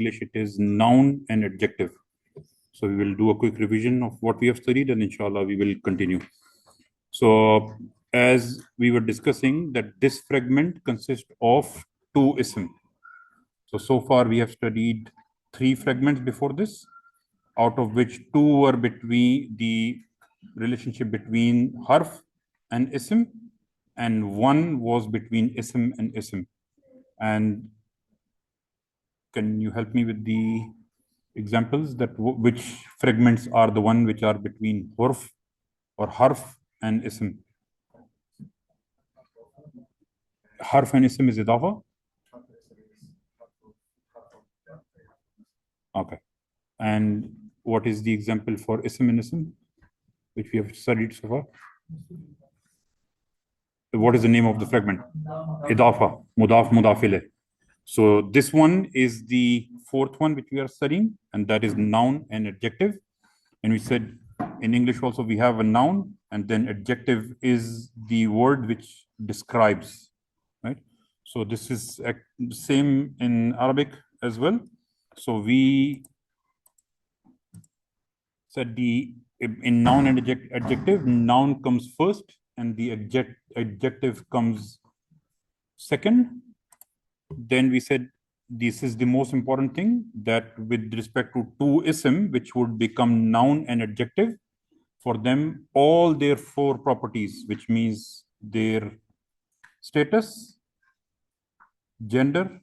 English, it is noun and adjective. So we will do a quick revision of what we have studied, and inshallah we will continue. So as we were discussing, that this fragment consists of two ism. So far we have studied three fragments before this, out of which two were between the relationship between harf and ism, and one was between ism and ism. And can you help me with the examples that which fragments are the one which are between hurf or harf and ism? Harf and ism is idafa? Okay. And what is the example for ism and ism, which we have studied so far? What is the name of the fragment? Idafa, mudaf, mudaf ilayh. So this one is the fourth one which we are studying, and that is noun and adjective. And we said in English also we have a noun, and then adjective is the word which describes, right? So this is the same in Arabic as well. So we said in noun and adjective, noun comes first and the adjective comes second. Then we said this is the most important thing, that with respect to two ism, which would become noun and adjective, for them all their four properties, which means their status, gender,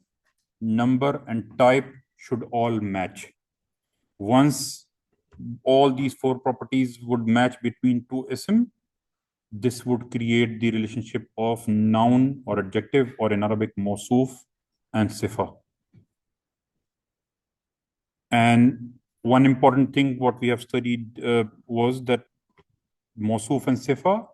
number, and type, should all match. Once all these four properties would match between two ism, this would create the relationship of noun or adjective, or in Arabic mawsoof and sifa. And one important thing what we have studied was that mawsoof and sifa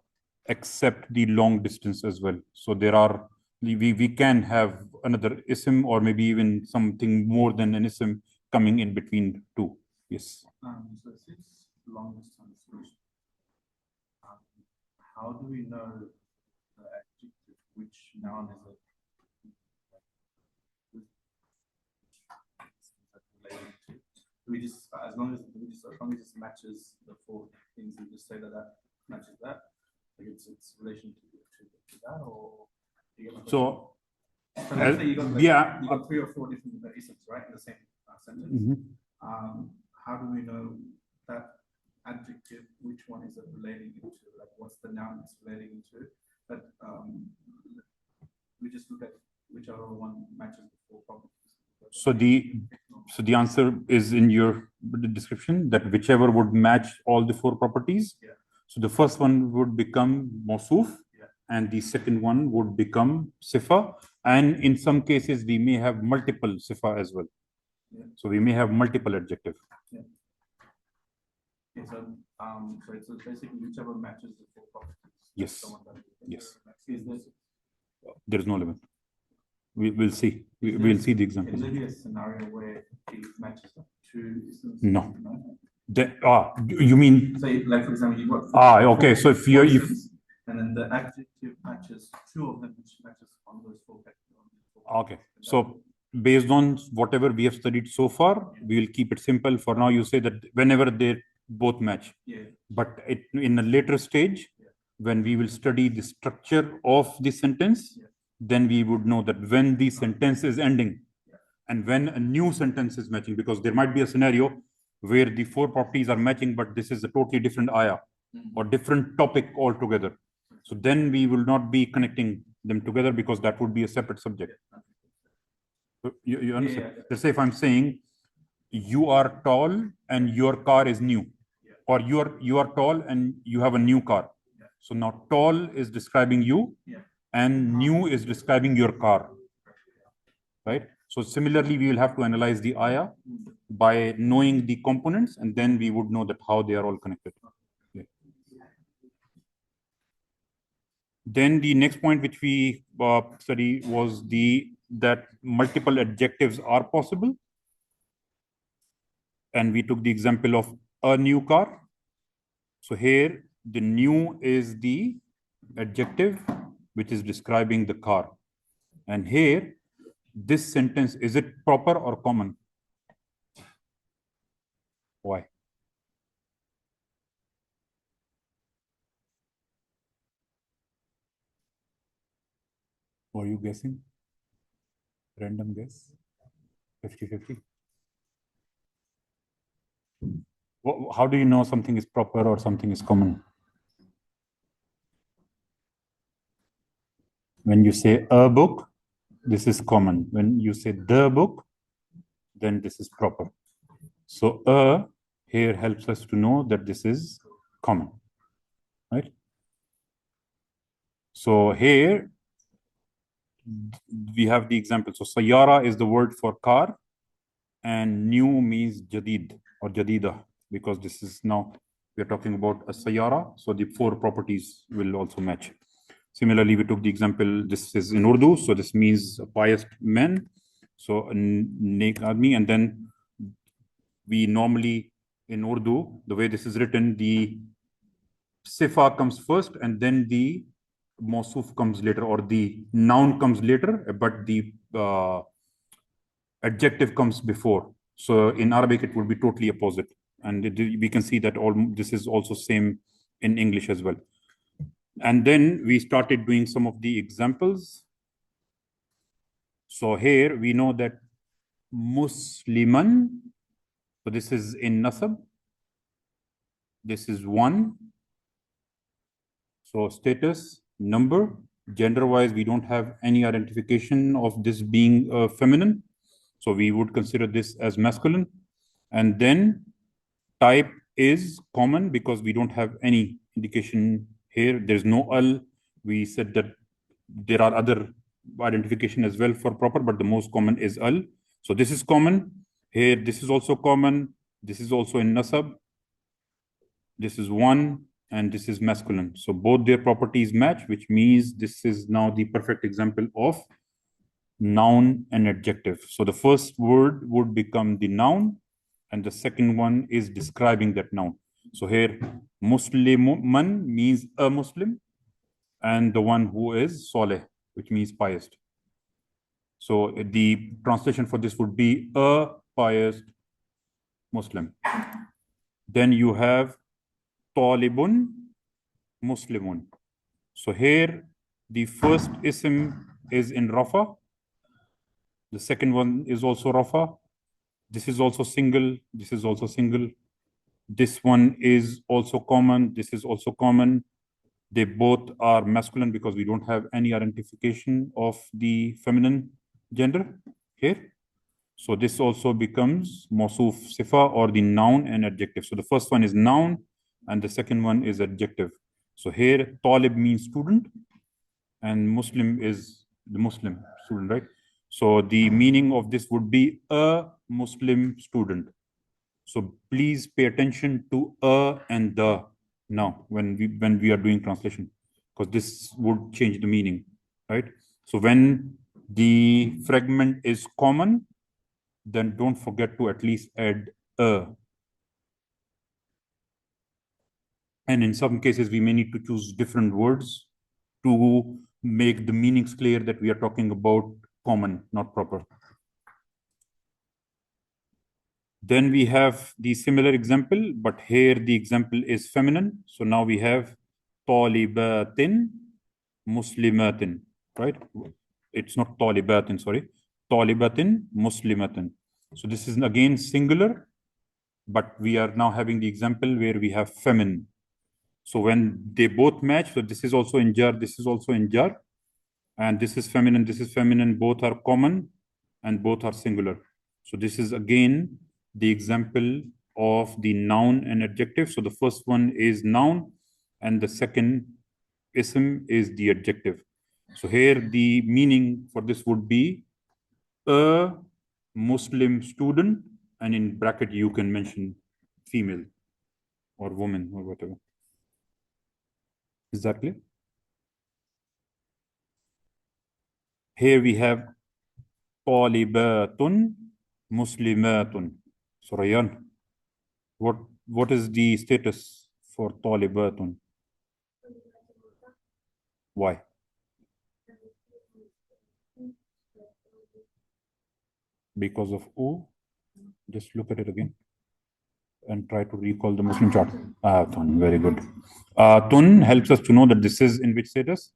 accept the long distance as well. So there are, we can have another ism or maybe even something more than an ism coming in between two. Yes. So since long distance, how do we know the adjective which noun is it? We just, as long as it matches the four things, we just say that matches that. Like it's relation to that, or so let's say you got you got three or four different isms, right, in the same sentence. How do we know that adjective, which one is it relating into? Like, what's the noun it's relating into? But we just look at whichever one matches the four properties. So the answer is in your description, that whichever would match all the four properties. Yeah. So the first one would become mawsoof, yeah, and the second one would become sifa. And in some cases, we may have multiple sifa as well. Yeah. So we may have multiple adjectives. Yeah. Okay, so it's basically whichever matches the four properties. Yes. Yes. There's no limit. We'll see. We'll see the example. Is there be a scenario where it matches like two isms? No. You mean? So, like for example, you've got okay. So if you're and then the adjective matches two of them, which matches on those four vectors. Okay. So based on whatever we have studied so far, we will keep it simple. For now, you say that whenever they both match. Yeah. But in a later stage, when we will study the structure of the sentence, then we would know that when the sentence is ending and when a new sentence is matching, because there might be a scenario where the four properties are matching, but this is a totally different ayah or different topic altogether. So then we will not be connecting them together, because that would be a separate subject. You understand? Let's say if I'm saying you are tall and your car is new, or you are tall and you have a new car. So now tall is describing you, and new is describing your car, right? So similarly, we will have to analyze the ayah by knowing the components, and then we would know that how they are all connected. Yeah. Then the next point which we study was that multiple adjectives are possible, and we took the example of a new car. So here the new is the adjective which is describing the car, and here this sentence, is it proper or common? Why? Are you guessing? Random guess? 50-50? How do you know something is proper or something is common? When you say a book, this is common. When you say the book, then this is proper. So a here helps us to know that this is common, right? So here we have the example. So sayara is the word for car, and new means jadid or jadida, because this is now we're talking about a sayara. So the four properties will also match. Similarly, we took the example, this is in Urdu, so this means a pious man. So a neck army, and then we normally in Urdu, the way this is written, the sifa comes first and then the mawsuf comes later, or the noun comes later, but the adjective comes before. So in Arabic, it would be totally opposite. And we can see that all this is also same in English as well. And then we started doing some of the examples. So here we know that Musliman, so this is in Nasab. This is one. So status, number, gender-wise, we don't have any identification of this being feminine. So we would consider this as masculine. And then type is common because we don't have any indication here. There's no al. We said that there are other identification as well for proper, but the most common is al. So this is common. Here, this is also common. This is also in nasab. This is one, and this is masculine. So both their properties match, which means this is now the perfect example of noun and adjective. So the first word would become the noun, and the second one is describing that noun. So here, Musliman means a Muslim, and the one who is Saleh, which means pious. So the translation for this would be a pious Muslim. Then you have Talibun Muslimun. So here, the first ism is in Rafa. The second one is also Rafa. This is also single. This is also single. This one is also common. This is also common. They both are masculine because we don't have any identification of the feminine gender here. So this also becomes Mawsuf Sifa, or the noun and adjective. So the first one is noun and the second one is adjective. So here Talib means student and Muslim is the Muslim student, right? So the meaning of this would be a Muslim student. So please pay attention to a and the now when we are doing translation, because this would change the meaning, right? So when the fragment is common, then don't forget to at least add a. And in some cases, we may need to choose different words to make the meanings clear that we are talking about common, not proper. Then we have the similar example, but here the example is feminine. So now we have talibatin muslimatin, right? It's not talibatin, sorry. Talibatin muslimatin. So this is again singular, but we are now having the example where we have feminine. So when they both match, so this is also in jar, this is also in jar, and this is feminine, both are common and both are singular. So this is again the example of the noun and adjective. So the first one is noun and the second ism is the adjective. So here the meaning for this would be a Muslim student, and in bracket you can mention female or woman or whatever. Is that clear? Here we have Talibatun Muslimatun. So Rayyan, what is the status for Talibatun? Why? Because of O? Just look at it again. and try to recall the Muslim chart. Tun, very good. Tun helps us to know that this is in which status.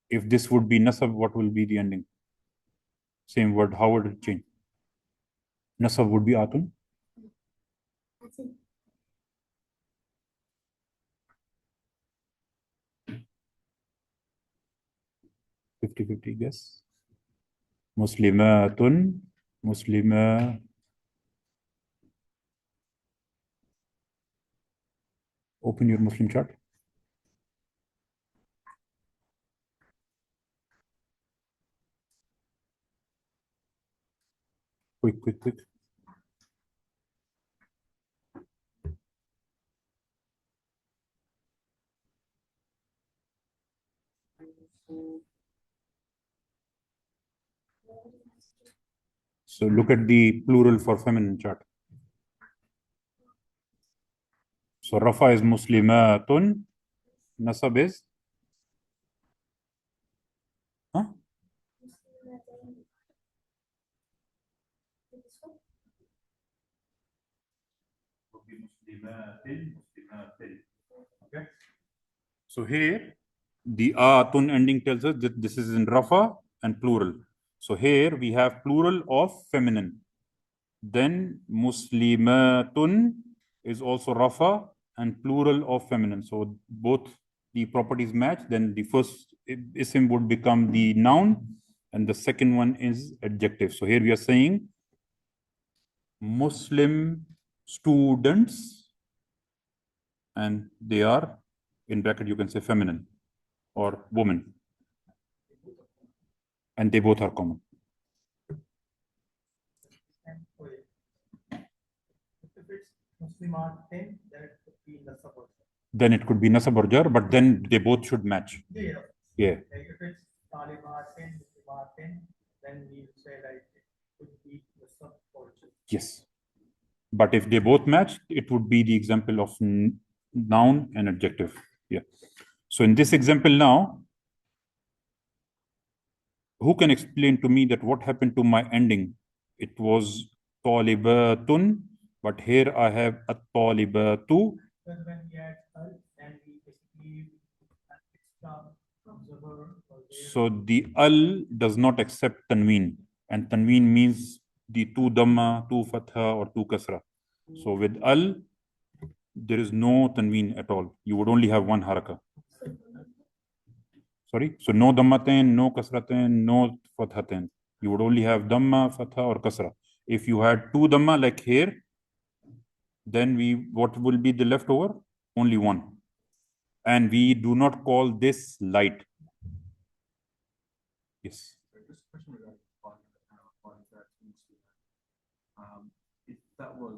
If this would be nasab, what will be the ending? Same word, how would it change? Nasab would be atun. 50-50 guess. Muslimatun, Muslima. Open your Muslim chart. Quick. So look at the plural for feminine chart. So Rafa is Muslimatun, Nasab is? Huh? Okay. So here, the atun ending tells us that this is in Rafa and plural. So here we have plural of feminine. Then Muslimatun is also Rafa and plural of feminine. So both the properties match. Then the first isim would become the noun and the second one is adjective. So here we are saying Muslim students, and they are, in bracket you can say feminine or woman, and they both are common. Then it could be nasab or jar, but then they both should match. Yeah. Like if it's talibatin, muslimatin, then we say like it could be nasab or jar. Yes. But if they both match, it would be the example of noun and adjective. Yeah. So in this example now, who can explain to me that what happened to my ending? It was talibatun, but here I have at-talibatu. Because when we add al, then we basically add extra observer. So the al does not accept tanween, and tanween means the two dhamma, two fatha, or two kasra. So with al, there is no tanween at all. You would only have one haraka. Sorry? So no dhammatain, no kasratain, no fathatain. You would only have dhamma, fatha, or kasra. If you had two dhamma like here, then what will be the leftover? Only one. And we do not call this light. Yes. Just a question regarding if that was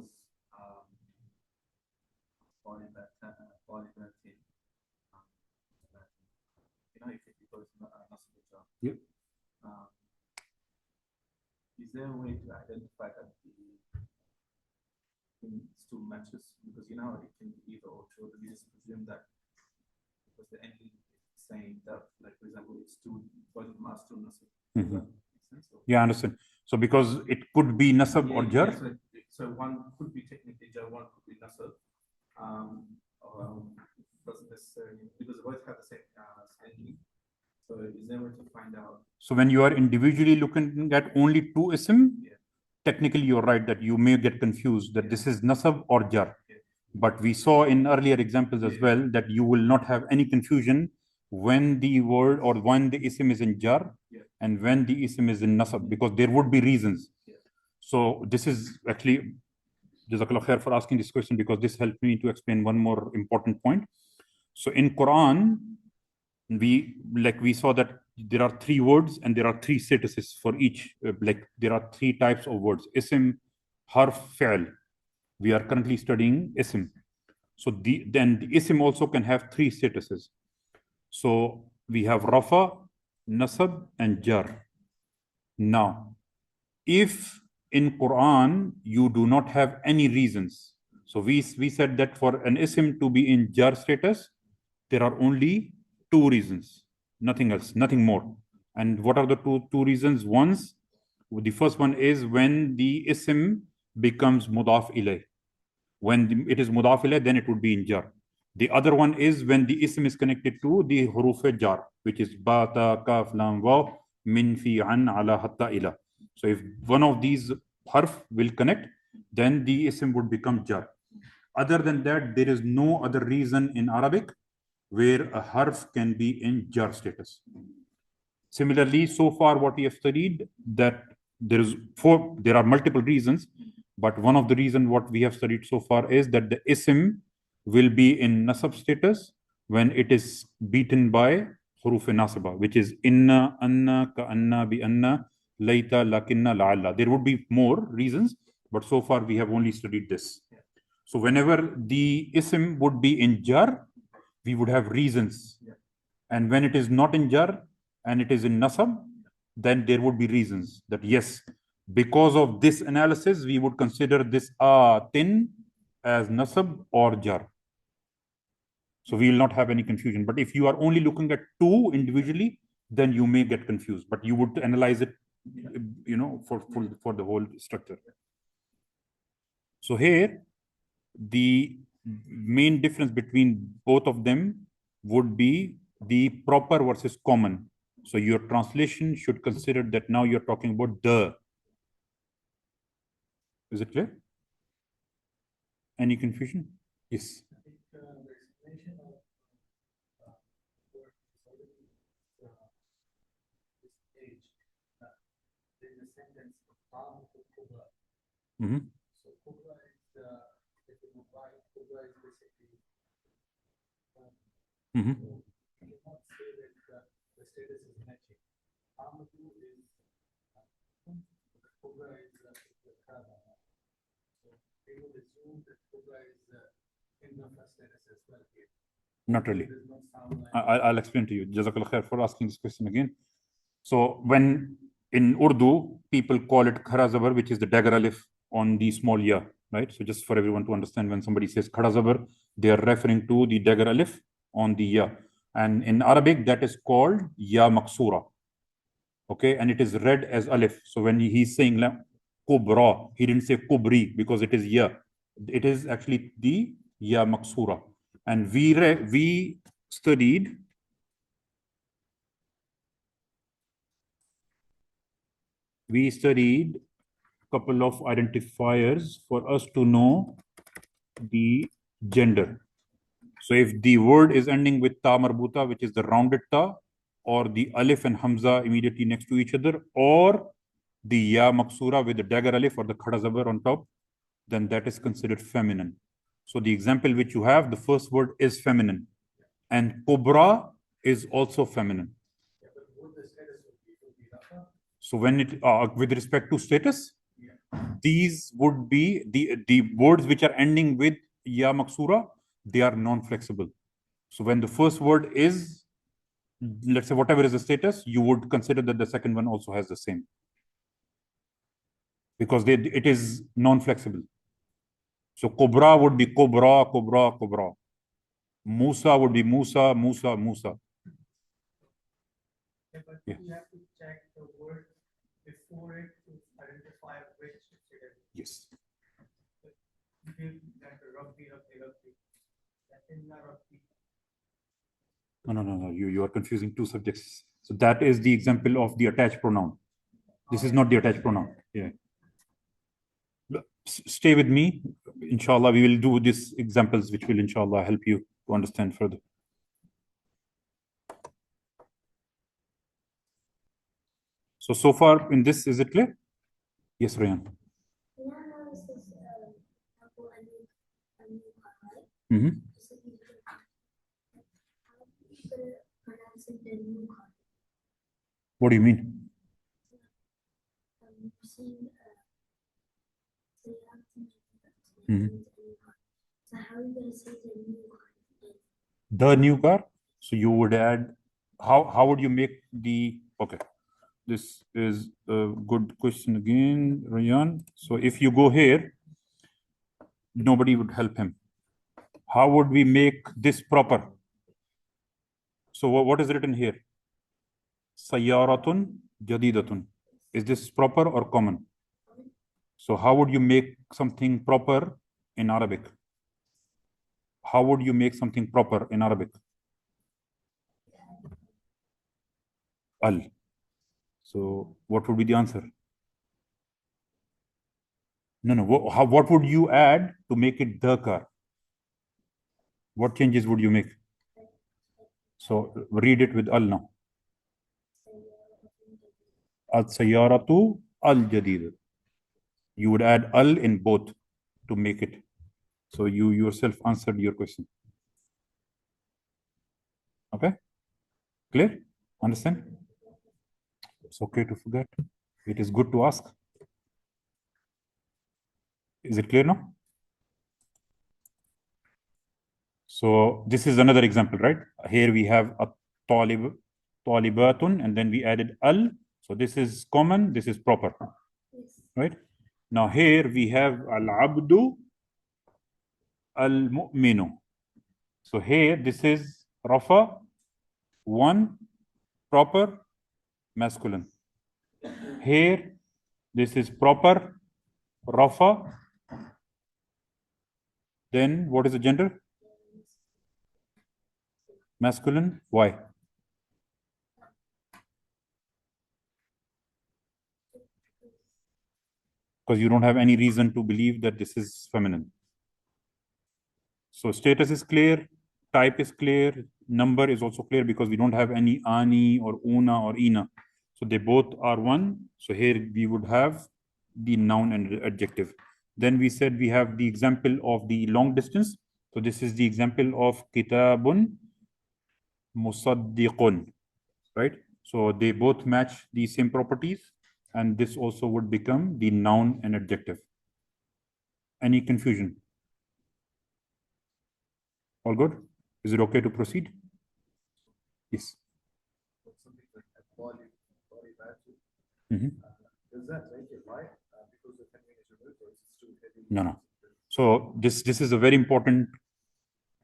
if it was Nasr. Yep. Is there a way to identify that it's two matches? Because it can be either or two. We just presume that because the ending is saying that, like for example, it's two both of them are still Nasr. Does that make sense? Yeah, I understand. So because it could be nasab or jar. So one could be technically jar, one could be nasab. Doesn't necessarily, because both have the same ending. So is there a way to find out? So when you are individually looking at only two ism, technically you're right that you may get confused that this is nasab or jar. But we saw in earlier examples as well that you will not have any confusion when the word or when the ism is in jar and when the ism is in nasab, because there would be reasons. So this is actually, Jazakallah khair for asking this question, because this helped me to explain one more important point. So in Quran, we saw that there are three words and there are three statuses for each. There are three types of words: ism, harf, fi'l. We are currently studying ism. So then the ism also can have three statuses. So we have rafa, nasab, and jar. Now, if in Quran you do not have any reasons, so we said that for an ism to be in jar status, there are only two reasons, nothing else, nothing more. And what are the two reasons? The first one is when the ism becomes mudaf ilay. When it is mudaf ilayh, then it would be in jar. The other one is when the ism is connected to the huruf jar, which is ba, ta, kaf, lam, waw, min, fi, an, ala, hatta, ila. So if one of these harf will connect, then the ism would become jar. Other than that, there is no other reason in Arabic where a harf can be in jar status. Similarly, so far what we have studied, that there are multiple reasons, but one of the reasons what we have studied so far is that the ism will be in nasab status when it is beaten by huruf nasaba, which is inna, anna, ka anna, bi anna, layta, lakinna, la'alla. There would be more reasons, but so far we have only studied this. So whenever the ism would be in jar, we would have reasons. And when it is not in jar and it is in nasab, then there would be reasons that yes, because of this analysis, we would consider this atin as nasab or jar. So we will not have any confusion. But if you are only looking at two individually, then you may get confused. But you would analyze it, for the whole structure. So here, the main difference between both of them would be the proper versus common. So your translation should consider that now you're talking about the. Is it clear? Any confusion? Yes. Mm-hmm. So Kubra is Kubra is basically Mm-hmm. so you cannot say that the status is matching. Amadu is Kubra is the Kaba. So we would assume that Kubra is in the first status as well here. Not really. It does not sound like I'll explain to you. Jazakallah khair for asking this question again. So when in Urdu, people call it khara zabar, which is the dagger alif on the small ya, right? So just for everyone to understand, when somebody says khara zabar, they are referring to the dagger alif on the ya. And in Arabic, that is called ya maksura. Okay, and it is read as alif. So when he's saying kubra, he didn't say kubri because it is ya. It is actually the ya maksura. And we studied a couple of identifiers for us to know the gender. So if the word is ending with ta marbuta, which is the rounded ta, or the alif and hamza immediately next to each other, or the ya maksura with the dagger alif or the khada zabar on top, then that is considered feminine. So the example which you have, the first word is feminine, and kubra is also feminine. So when it with respect to status, these would be the words which are ending with ya maksura, they are non-flexible. So when the first word is, let's say whatever is the status, you would consider that the second one also has the same, because it is non-flexible. So Cobra would be Cobra, Cobra, Cobra. Musa would be Musa, Musa, Musa. Yeah, but you have to check the word before it to identify which status. Yes. No. You are confusing two subjects. So that is the example of the attached pronoun. This is not the attached pronoun. Yeah. Stay with me. Inshallah, we will do these examples, which will inshallah help you to understand further. So far in this, is it clear? Yes, Rayan. Mm-hmm. What do you mean? Mm-hmm. So how are you going to say the new car? The new car? So you would add, how would you make the, okay. This is a good question again, Rayan. So if you go here, nobody would help him. How would we make this proper? So what is written here? Sayyaratun jadidatun. Is this proper or common? So how would you make something proper in Arabic? How would you make something proper in Arabic? Al. So what would be the answer? No. What would you add to make it dhakar? What changes would you make? So read it with al now. Al-sayyaratu al-jadid. You would add al in both to make it. So you yourself answered your question. Okay? Clear? Understand? It's okay to forget. It is good to ask. Is it clear now? So this is another example, right? Here we have a talib, talibatun, and then we added al. So this is common, this is proper, right? Now here we have al-abdu, al-mu'minu. So here this is rafa, one, proper, masculine. Here this is proper, rafa. Then what is the gender? Masculine. Why? Because you don't have any reason to believe that this is feminine. So status is clear, type is clear, number is also clear because we don't have any ani or una or ina. So they both are one. So here we would have the noun and adjective. Then we said we have the example of the long distance. So this is the example of kitabun musaddiqun, right? So they both match the same properties, and this also would become the noun and adjective. Any confusion? All good? Is it okay to proceed? Yes. Something like Mhm. does that make it light because the tanween is removed, or is it still heavy? No. So this is a very important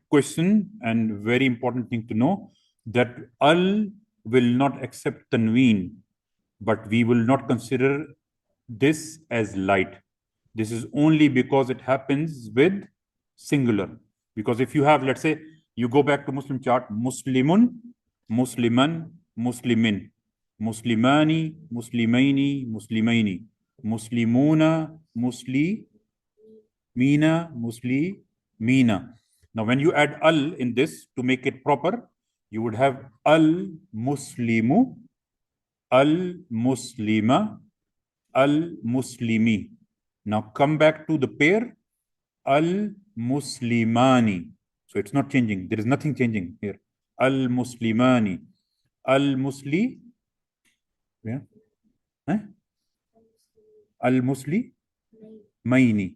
question and very important thing to know, that al will not accept tanween, but we will not consider this as light. This is only because it happens with singular. Because if you have, let's say, you go back to Muslim chart, Muslimun, Musliman, Muslimin, Muslimani, Muslimaini, Muslimaini, Muslimuna, Muslimina, Muslimina. Now, when you add al in this to make it proper, you would have al-Muslimu, al-Muslima, al-Muslimi. Now come back to the pair, al-Muslimani. So it's not changing. There is nothing changing here. Al-Muslimani, al-Musli, yeah, al-Muslimaini.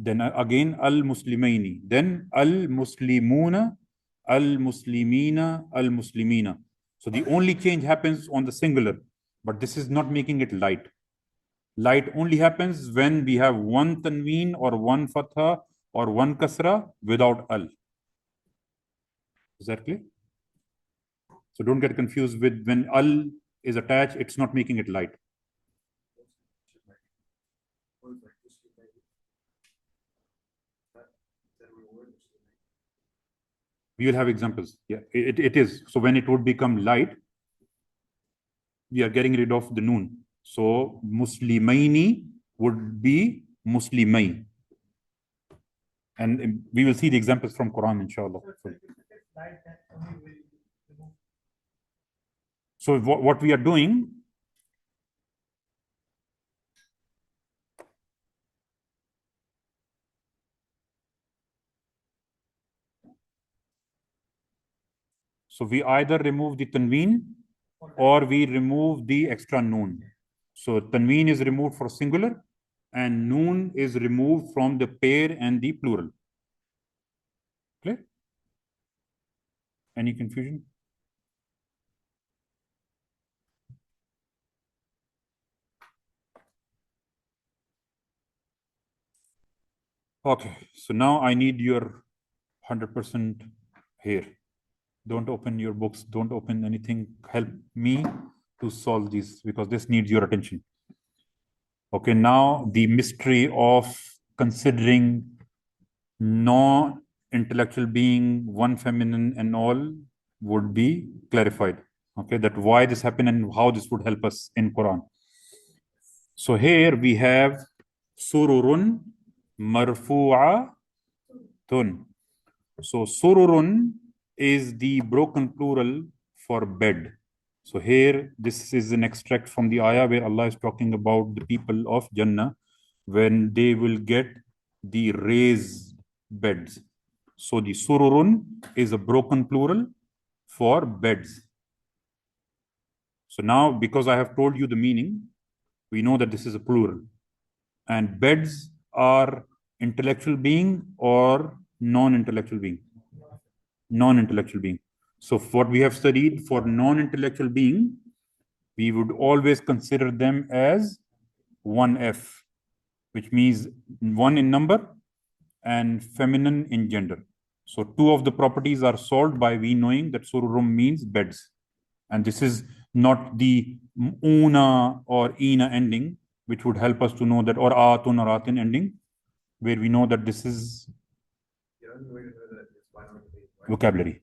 Then again al-Muslimaini. Then al-Muslimuna, al-Muslimina, al-Muslimina. So the only change happens on the singular, but this is not making it light. Light only happens when we have one tanween or one fatha or one kasra without al. Is that clear? So don't get confused with when al is attached, it's not making it light. We will have examples. Yeah, it is. So when it would become light, we are getting rid of the noon. So Muslimaini would be Muslimai. And we will see the examples from Quran, inshallah. So what we are doing, so we either remove the tanween or we remove the extra noon. So tanween is removed for singular and noon is removed from the pair and the plural. Clear? Any confusion? Okay, so now I need your 100% here. Don't open your books, don't open anything. Help me to solve this because this needs your attention. Okay, now the mystery of considering non-intellectual being, one feminine and all would be clarified. Okay, that why this happened and how this would help us in Quran. So here we have sururun marfu'atun. So sururun is the broken plural for bed. So here this is an extract from the ayah where Allah is talking about the people of Jannah when they will get the raised beds. So the sururun is a broken plural for beds. So now because I have told you the meaning, we know that this is a plural. And beds are intellectual being or non-intellectual being? Non-intellectual being. So what we have studied for non-intellectual being, we would always consider them as 1F, which means 1 in number and feminine in gender. So two of the properties are solved by we knowing that sururum means beds. And this is not the una or ina ending, which would help us to know that, or atun or atin ending, where we know that this is vocabulary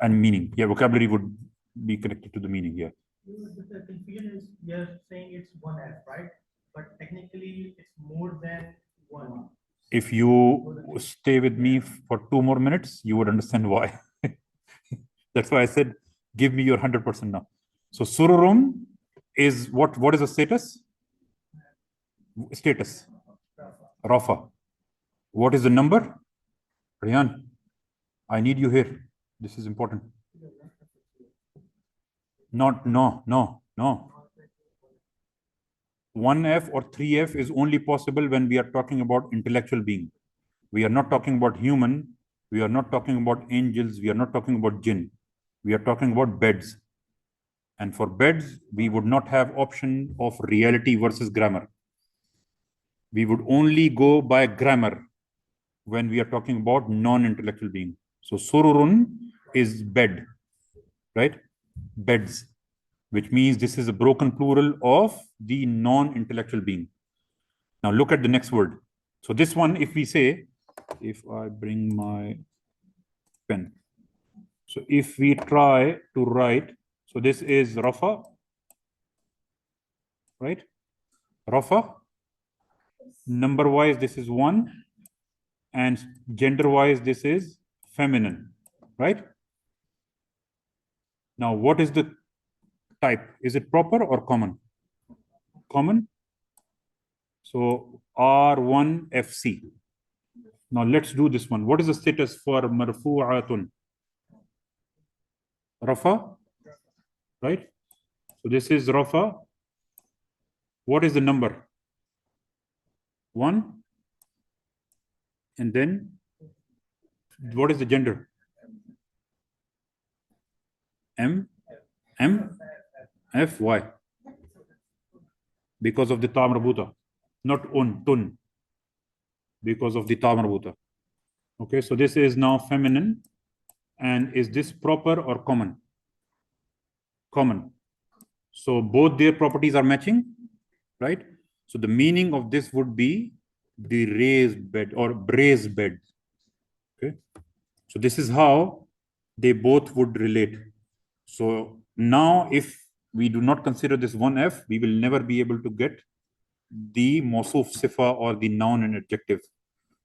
and meaning. Yeah, vocabulary would be connected to the meaning. Yeah. The confusion is you're saying it's 1F, right? But technically it's more than 1. If you stay with me for 2 more minutes, you would understand why. That's why I said, give me your 100% now. So sururum is what is the status? Status. Rafa. What is the number? Rihan, I need you here. This is important. No. 1F or 3F is only possible when we are talking about intellectual being. We are not talking about human. We are not talking about angels. We are not talking about jinn. We are talking about beds. And for beds, we would not have option of reality versus grammar. We would only go by grammar when we are talking about non-intellectual being. So sururun is bed, right? Beds, which means this is a broken plural of the non-intellectual being. Now look at the next word. So this one, if we say, if I bring my pen. So if we try to write, so this is Rafa, right? Rafa. Number wise, this is 1. And gender wise, this is feminine, right? Now, what is the type? Is it proper or common? Common. So R1FC. Now let's do this one. What is the status for marfu'atun? Rafa, right? So this is Rafa. What is the number? 1. And then what is the gender? M, F, Y. Because of the ta marbuta, not tun. Because of the ta marbuta. Okay, so this is now feminine. And is this proper or common? Common. So both their properties are matching, right? So the meaning of this would be the raised bed or braised bed. Okay. So this is how they both would relate. So now if we do not consider this 1F, we will never be able to get the mawsuf sifa or the noun and adjective.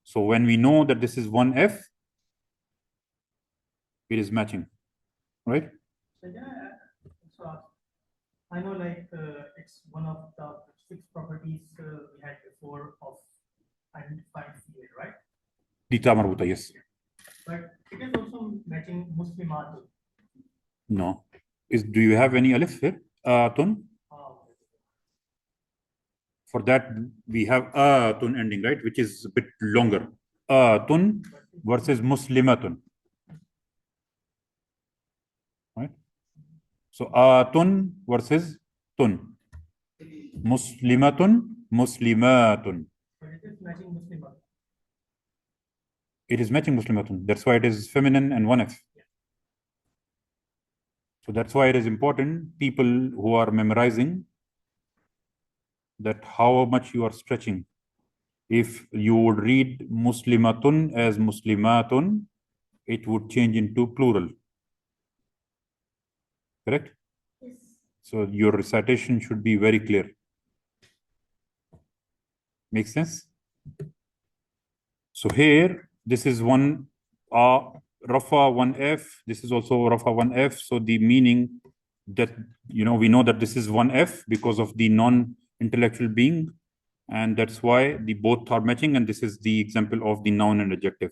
So when we know that this is 1F, it is matching, right? So yeah, so I know like it's one of the 6 properties we had before of identifying field, right? The ta marbuta, yes. But it is also matching Muslimat. No. Do you have any alif here? Tun? For that, we have tun ending, right? Which is a bit longer. Tun versus muslimatun. Right? So tun versus tun. Muslimatun, muslimatun. But it is matching Muslimat. It is matching muslimatun. That's why it is feminine and 1F. So that's why it is important, people who are memorizing, that how much you are stretching. If you would read muslimatun as muslimatun, it would change into plural. Correct? Yes. So your recitation should be very clear. Make sense? So here, this is one Rafa 1F. This is also Rafa 1F. So the meaning that, we know that this is 1F because of the non-intellectual being. And that's why the both are matching. And this is the example of the noun and adjective.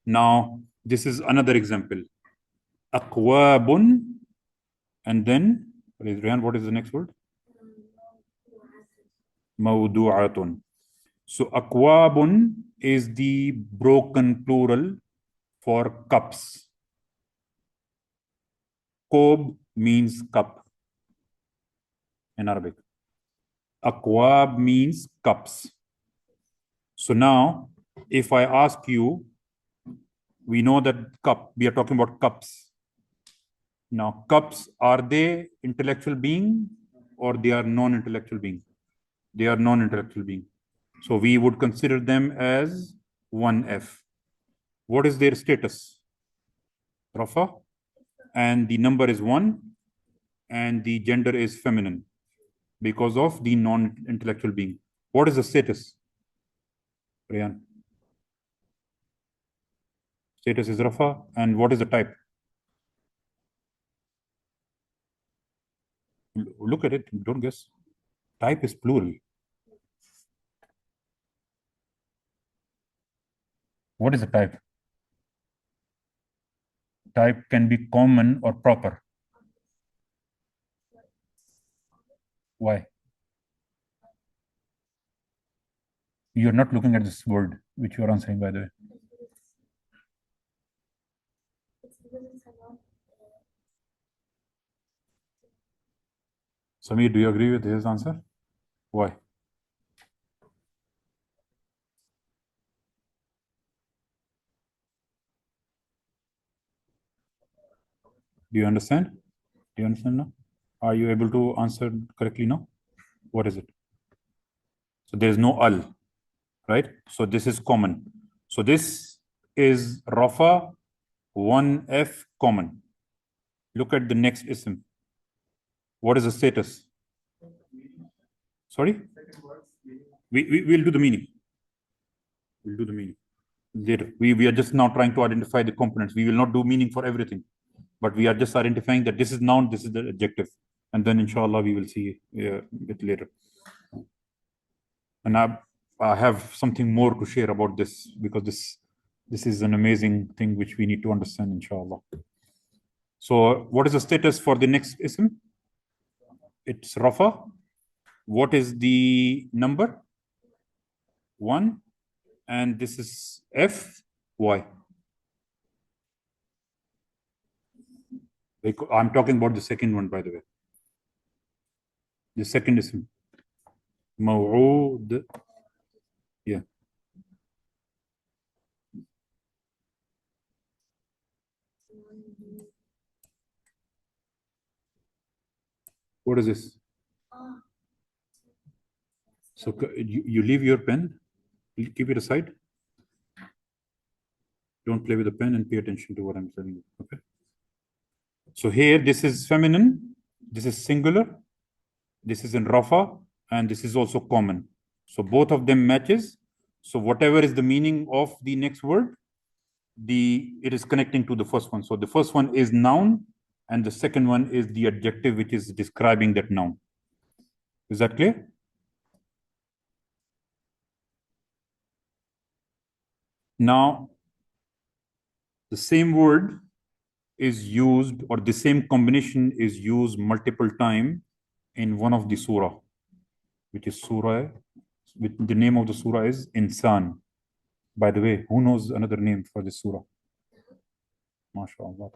Now, this is another example. Aqwabun. And then, Rehan, what is the next word? Mawdu'atun. So akwabun is the broken plural for cups. Kob means cup in Arabic. Akwab means cups. So now, if I ask you, we know that cup, we are talking about cups. Now, cups, are they intellectual being or they are non-intellectual being? They are non-intellectual being. So we would consider them as 1F. What is their status? Rafa. And the number is 1 and the gender is feminine because of the non-intellectual being. What is the status? Riyan. Status is Rafa. And what is the type? Look at it, don't guess. Type is plural. What is the type? Type can be common or proper. Why? You're not looking at this word, which you are answering, by the way. It's because it's a lot. Samir, do you agree with his answer? Why? Do you understand? Do you understand now? Are you able to answer correctly now? What is it? So there is no al, right? So this is common. So this is Rafa 1F common. Look at the next ism. What is the status? Sorry? We'll do the meaning. We'll do the meaning later. We are just now trying to identify the components. We will not do meaning for everything, but we are just identifying that this is noun, this is the adjective. And then inshallah, we will see it later. And I have something more to share about this because this is an amazing thing which we need to understand, inshallah. So what is the status for the next ism? It's Rafa. What is the number? 1. And this is F. Why? I'm talking about the second one, by the way. The second ism. Maw'ud. Yeah. What is this? So you leave your pen, keep it aside. Don't play with the pen and pay attention to what I'm telling you. Okay. So here, this is feminine, this is singular, this is in Rafa, and this is also common. So both of them matches. So whatever is the meaning of the next word, it is connecting to the first one. So the first one is noun, and the second one is the adjective which is describing that noun. Is that clear? Now, the same word is used, or the same combination is used multiple times in one of the surah, which is surah, with the name of the surah is Insan. By the way, who knows another name for this surah? MashaAllah.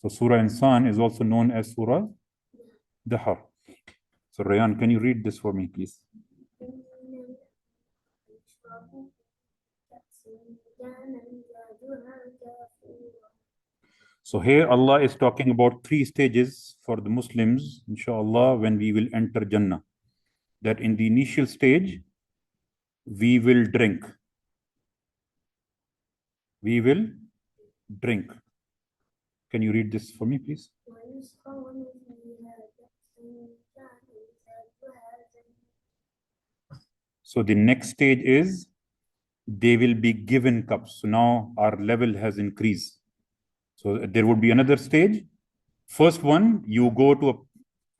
So Surah Insan is also known as Surah Dahar. So Rayan, can you read this for me, please? So here Allah is talking about 3 stages for the Muslims, inshallah, when we will enter Jannah. That in the initial stage, We will drink. We will drink. Can you read this for me, please? So the next stage is they will be given cups. So now our level has increased. So there would be another stage. First one, you go to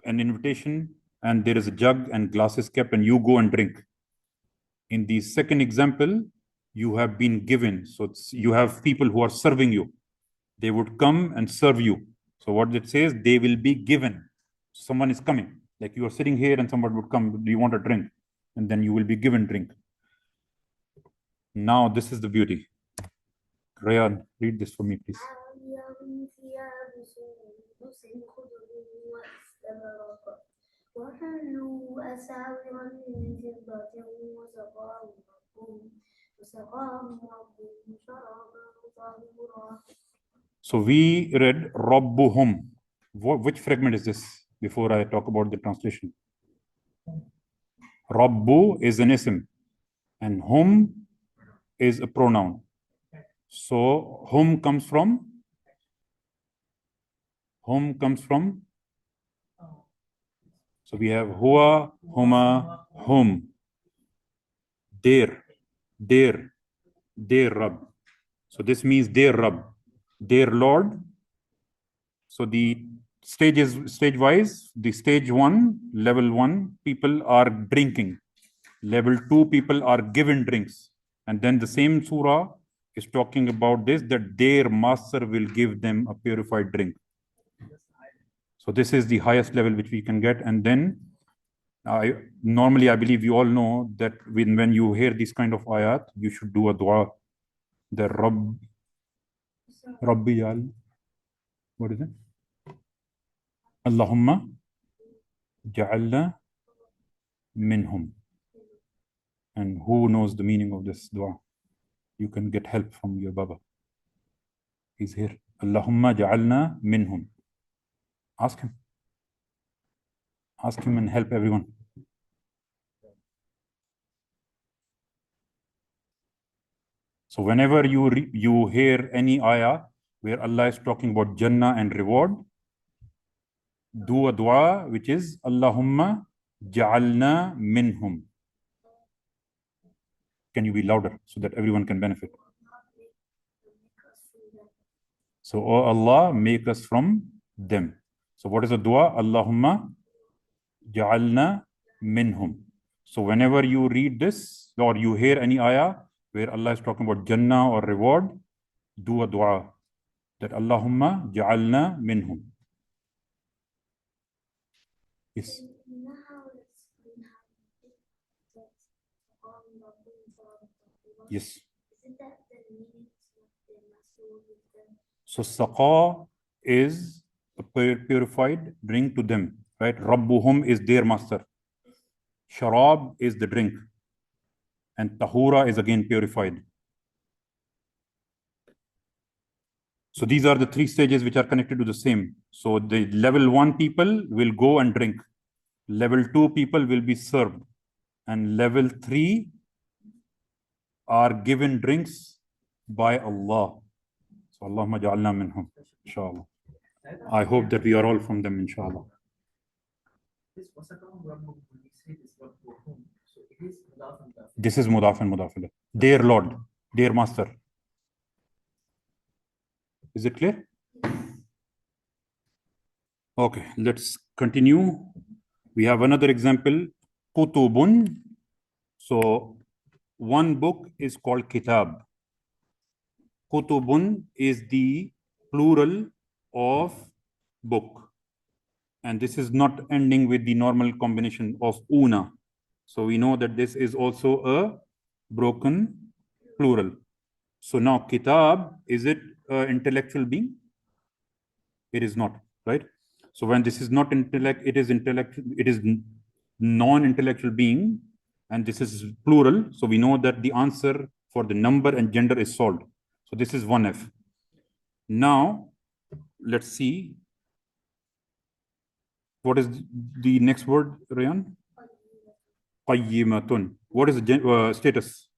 an invitation and there is a jug and glasses kept and you go and drink. In the second example, you have been given. So you have people who are serving you. They would come and serve you. So what it says, they will be given. Someone is coming. Like you are sitting here and someone would come, do you want a drink? And then you will be given drink. Now this is the beauty. Rayan, read this for me, please. So we read Rabbuhum. Which fragment is this before I talk about the translation? Rabbu is an ism and hum is a pronoun. So hum comes from? Hum comes from? So we have huwa, huma, hum. Their Rabb. So this means their Rabb, their Lord. So the stage wise, the stage 1, level 1, people are drinking. Level 2, people are given drinks. And then the same surah is talking about this, that their master will give them a purified drink. So this is the highest level which we can get. And then normally I believe you all know that when you hear these kind of ayat, you should do a dua. The Rabbi Yal. What is it? Allahumma ja'alna minhum. And who knows the meaning of this dua? You can get help from your Baba. He's here. Allahumma ja'alna minhum. Ask him. Ask him and help everyone. So whenever you hear any ayah where Allah is talking about Jannah and reward, do a dua which is Allahumma ja'alna minhum. Can you be louder so that everyone can benefit? So, oh Allah, make us from them. So what is the dua? Allahumma ja'alna minhum. So whenever you read this or you hear any ayah where Allah is talking about Jannah or reward, do a dua that Allahumma ja'alna minhum. Yes. Yes. So saqa is a purified drink to them, right? Rabbuhum is their master. Sharab is the drink. And tahura is again purified. So these are the 3 stages which are connected to the same. So the level 1 people will go and drink. Level 2 people will be served. And level 3 are given drinks by Allah. So Allahumma ja'alna minhum, inshallah. I hope that we are all from them, inshallah. This is mudaf and mudafila. Their Lord, their master. Is it clear? Okay, let's continue. We have another example, Kutubun. So one book is called Kitab. Kutubun is the plural of book. And this is not ending with the normal combination of una. So we know that this is also a broken plural. So now Kitab, is it an intellectual being? It is not, right? So when this is not intellect, it is intellectual, it is non-intellectual being, and this is plural. So we know that the answer for the number and gender is solved. So this is 1F. Now, let's see. What is the next word, Rayan? Qayyimatun. What is the status?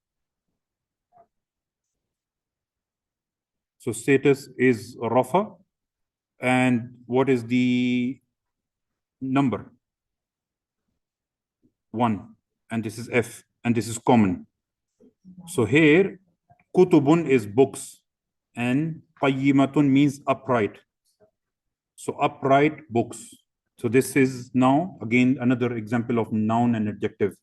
So status is Rafa. And what is the number? 1. And this is F. And this is common. So here, Kutubun is books. And Qayyimatun means upright. So upright books. So this is now, again, another example of noun and adjective.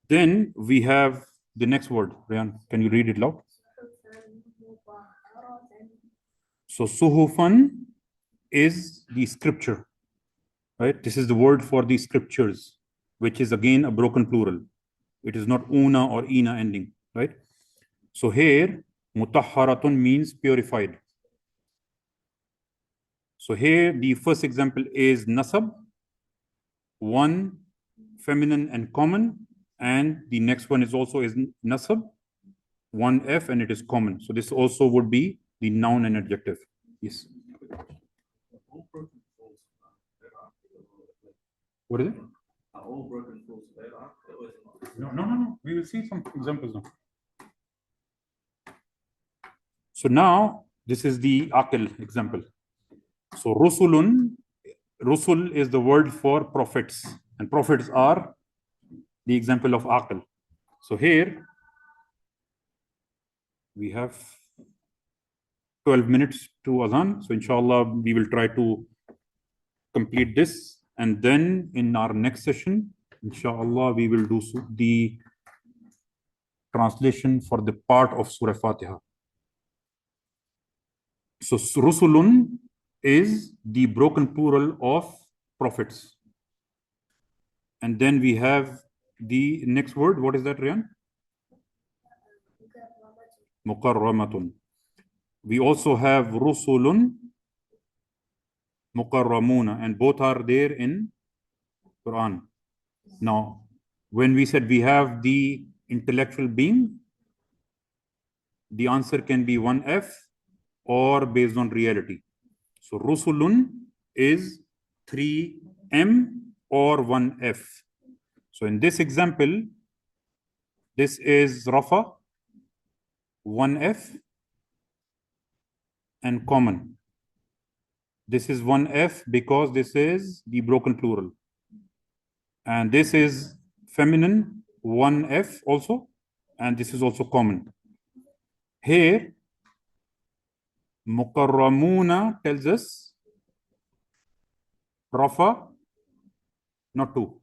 Then we have the next word. Ryan, can you read it loud? So suhufan is the scripture, right? This is the word for the scriptures, which is again a broken plural. It is not una or ina ending, right? So here, mutahharatun means purified. So here, the first example is nasab, 1 feminine and common, and the next one is also is nasab, 1 F, and it is common. So this also would be the noun and adjective. Yes. What is it? Are all broken rules there? No. We will see some examples now. So now, this is the aqil example. So rusulun, rusul is the word for prophets, and prophets are the example of aqil. So here, we have 12 minutes to Azan. So inshallah, we will try to complete this. And then in our next session, inshallah, we will do the translation for the part of Surah Fatiha. So Rusulun is the broken plural of prophets. And then we have the next word. What is that, Riyan? Mukarramatun. We also have Rusulun, Mukarramuna, and both are there in Qur'an. Now, when we said we have the intellectual being, the answer can be 1F or based on reality. So Rusulun is 3M or 1F. So in this example, this is Rafa, 1F, and common. This is 1F because this is the broken plural. And this is feminine, 1F also, and this is also common. Here, Mukarramuna tells us Rafa, not 2.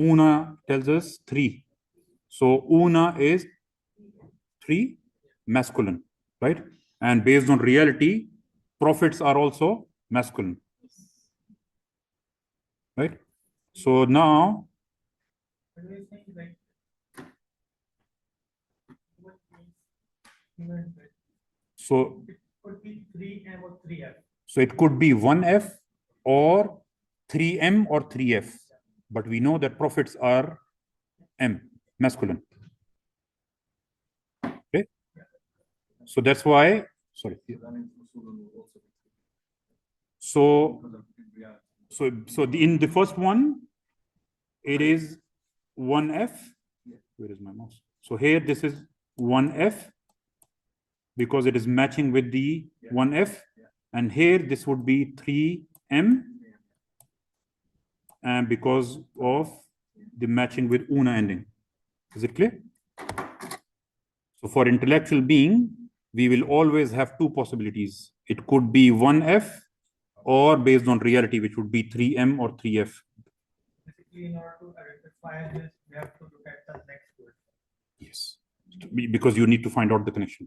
Una tells us 3. So Una is 3, masculine, right? And based on reality, prophets are also masculine, right? So now, so it could be 3M or 3F. So it could be 1F or 3M or 3F. But we know that prophets are M, masculine. Okay? So that's why, sorry. So in the first one, it is 1F. Where is my mouse? So here, this is 1F because it is matching with the 1F. And here, this would be 3M. And because of the matching with una ending. Is it clear? So for intellectual being, we will always have 2 possibilities. It could be 1F or based on reality, which would be 3M or 3F. Basically, in order to identify this, we have to look at the next word. Yes, because you need to find out the connection.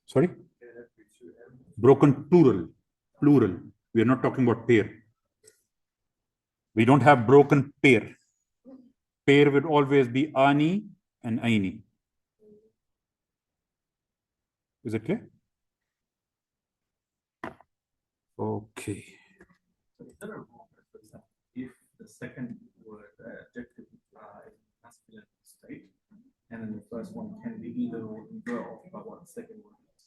Sorry? Broken plural. Plural. We are not talking about pair. We don't have broken pair. Pair would always be ani and aini. Is it clear? Okay. So is there a rule, for example, if the second word, adjective, is masculine state, and then the first one can be either or girl, but what the second one is?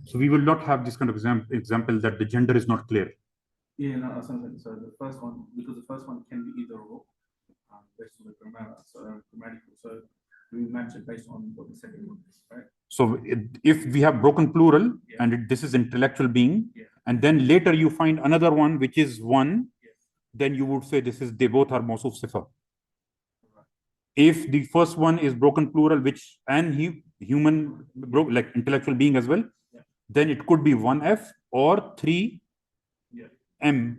So we will not have this kind of example that the gender is not clear. Yeah, no, so the first first one, because the first one can be either or, based on the grammatical. So we match it based on what the second one is, right? So if we have broken plural and this is intellectual being, and then later you find another one which is one, then you would say they both are mawsuf sifa. If the first one is broken plural, which and human like intellectual being as well, then it could be 1F or 3M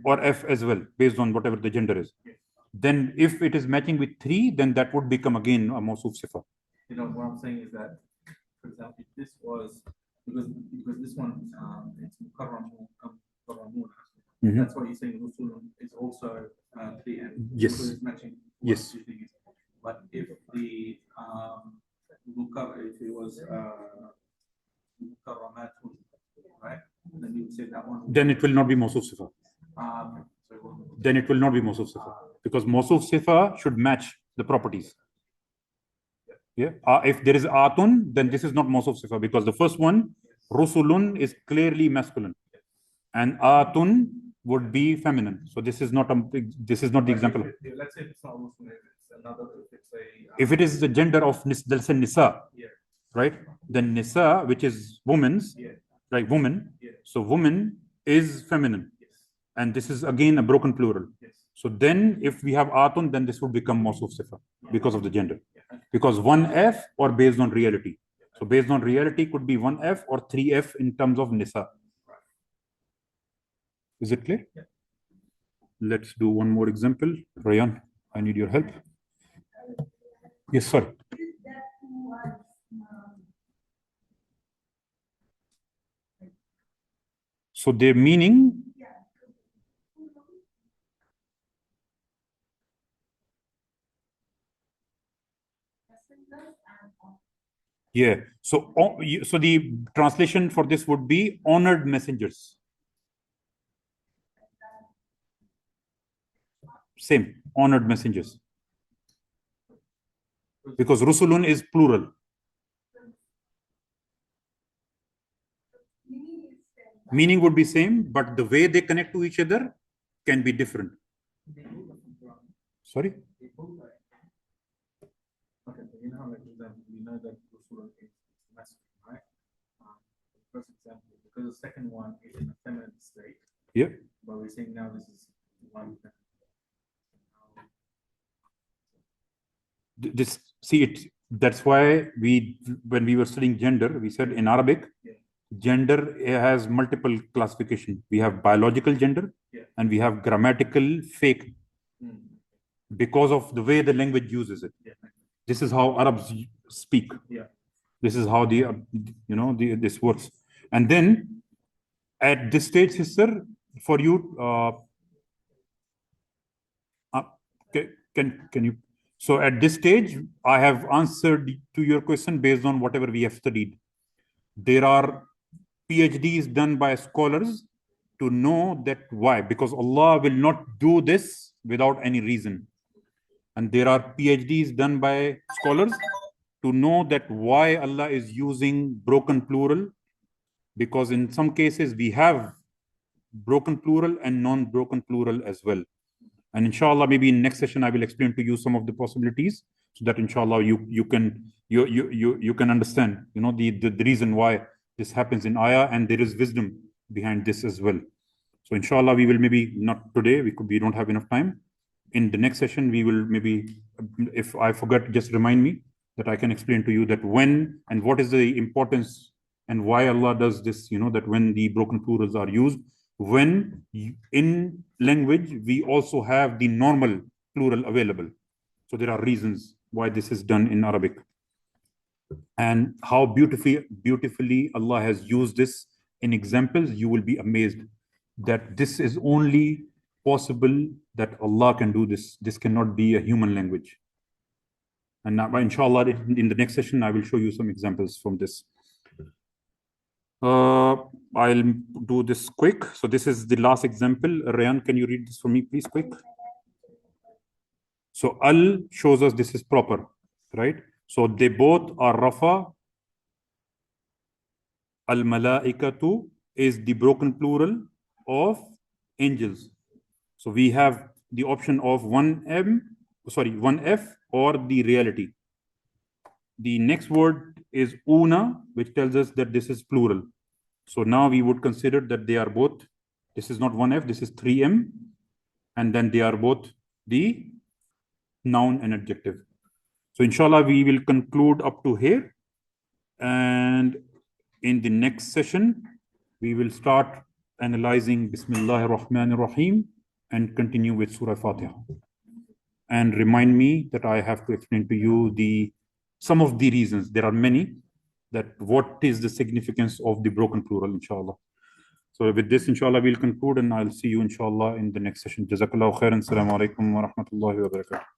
or F as well, based on whatever the gender is. Then if it is matching with 3, then that would become again a mawsuf sifa. You know, what I'm saying is that, for example, if this was, because this one, it's Qur'An. That's why you're saying Rusul is also 3M. Yes. Because it's matching. Yes. But if the if it was Mukarramatun, right? Then you would say that one. Then it will not be mawsuf sifa. Then it will not be mawsuf sifa, because mawsuf sifa should match the properties. Yeah. If there is atun, then this is not mawsuf sifa, because the first one, rusulun, is clearly masculine, and atun would be feminine. So this is not the example. Let's say it's not rusulun, it's another. If it is the gender of let's say nisa, right? Then nisa, which is woman's, like woman. So woman is feminine, and this is again a broken plural. So then if we have atun, then this would become mawsuf sifa because of the gender. Because 1F or based on reality. So based on reality could be 1F or 3F in terms of nisa. Is it clear? Let's do one more example. Rayan, I need your help. Yes, sir. So their meaning. Yeah. So the translation for this would be honored messengers. Same, honored messengers. Because rusulun is plural. Meaning would be same, but the way they connect to each other can be different. Sorry? Okay, so you know, like example, we know that rusulun is masculine, right? First example, because the second one is in a feminine state. Yeah. But we're saying now this is one. That's why when we were studying gender, we said in Arabic, gender has multiple classification. We have biological gender, and we have grammatical fake, because of the way the language uses it. This is how Arabs speak. This is how this works. And then at this stage, sister, for you, can you? So at this stage, I have answered to your question based on whatever we have studied. There are PhDs done by scholars to know that why, because Allah will not do this without any reason. And there are PhDs done by scholars to know that why Allah is using broken plural, because in some cases we have broken plural and non-broken plural as well. And inshallah, maybe in next session, I will explain to you some of the possibilities, so that inshallah you can understand, the reason why this happens in ayah, and there is wisdom behind this as well. So inshallah, we will maybe not today, we don't have enough time. In the next session, we will maybe, if I forget, just remind me, that I can explain to you that when and what is the importance and why Allah does this, that when the broken plurals are used, when in language we also have the normal plural available. So there are reasons why this is done in Arabic, and how beautifully Allah has used this in examples. You will be amazed that this is only possible that Allah can do this. This cannot be a human language. And now, inshallah, in the next session, I will show you some examples from this. I'll do this quick. So this is the last example. Rayan, can you read this for me, please, quick? So al shows us this is proper, right? So they both are rafa. Al malaikatu is the broken plural of angels. So we have the option of 1F or the reality. The next word is una, which tells us that this is plural. So now we would consider that they are both, this is not 1F, this is 3M, and then they are both the noun and adjective. So inshallah, we will conclude up to here. And in the next session, we will start analyzing Bismillahir Rahmanir Rahim and continue with Surah Fatiha. And remind me that I have to explain to you some of the reasons. There are many, that what is the significance of the broken plural, inshallah. So with this, inshallah, we'll conclude, and I'll see you, inshallah, in the next session. Jazakallahu khairan. Assalamu alaikum wa rahmatullahi wa barakatuh.